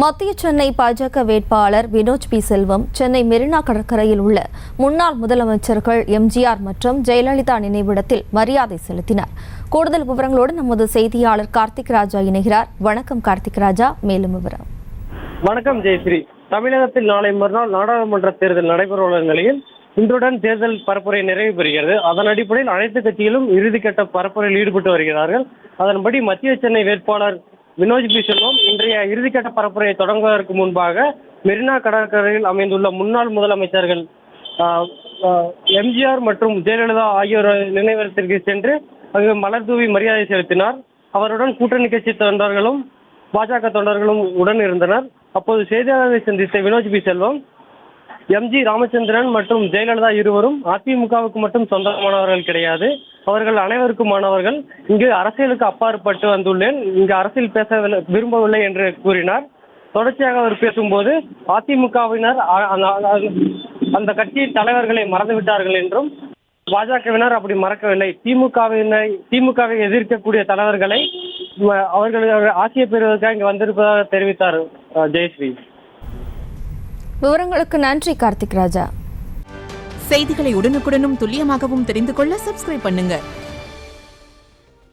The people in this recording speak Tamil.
மத்திய சென்னை பாஜக வேட்பாளர் வினோஜ் பி செல்வம் சென்னை மெரினா கடற்கரையில் உள்ள முன்னாள் முதலமைச்சர்கள் எம்ஜிஆர் மற்றும் ஜெயலலிதா நினைவிடத்தில் மரியாதை செலுத்தினார். கூடுதல் விவரங்களோடு நமது செய்தியாளர் கார்த்திக் ராஜா இணைகிறார். வணக்கம் கார்த்திக் ராஜா, மேலும் விவரம். வணக்கம் ஜெயஸ்ரீ. தமிழகத்தில் நாளை மறுநாள் நாடாளுமன்ற தேர்தல் நடைபெறவுள்ள நிலையில் இன்றுடன் தேர்தல் பரப்புரை நிறைவு பெறுகிறது. அதன் அடிப்படையில் அனைத்து கட்சிகளும் இறுதிக்கட்ட பரப்புரையில் ஈடுபட்டு வருகிறார்கள். அதன்படி மத்திய சென்னை வேட்பாளர் வினோஜ் பி செல்வம் இன்றைய இறுதிக்கட்ட பரப்புரையை தொடங்குவதற்கு முன்பாக மெரினா கடற்கரையில் அமைந்துள்ள முன்னாள் முதலமைச்சர்கள் எம்ஜிஆர் மற்றும் ஜெயலலிதா ஆகியோர் நினைவிடத்திற்கு சென்று அங்கு மலர் தூவி மரியாதை செலுத்தினார். அவருடன் கூட்டணி கட்சி தொண்டர்களும் பாஜக தொண்டர்களும் உடன் இருந்தனர். அப்போது செய்தியாளர்களை சந்தித்த வினோஜ் பி செல்வம், எம்ஜி ராமச்சந்திரன் மற்றும் ஜெயலலிதா இருவரும் அதிமுகவுக்கு மட்டும் சொந்தமானவர்கள் கிடையாது, அவர்கள் அனைவருக்குமானவர்கள். இங்கு அரசியலுக்கு அப்பாற்பட்டு வந்துள்ளேன், இங்கு அரசியல் பேச விரும்பவில்லை என்று கூறினார். தொடர்ச்சியாக அவர் பேசும்போது அதிமுகவினர் அந்த கட்சியின் தலைவர்களை மறந்துவிட்டார்கள் என்றும், பாஜகவினர் அப்படி மறக்கவில்லை, திமுகவை எதிர்க்கக்கூடிய தலைவர்களை அவர்கள் ஆட்சியை பெறுவதற்காக இங்கு வந்திருப்பதாக தெரிவித்தார். ஜெயஸ்ரீ, விவரங்களுக்கு நன்றி கார்த்திக் ராஜா. செய்திகளை உடனுக்குடனும் துல்லியமாகவும் தெரிந்து கொள்ள சப்ஸ்கிரைப் பண்ணுங்க.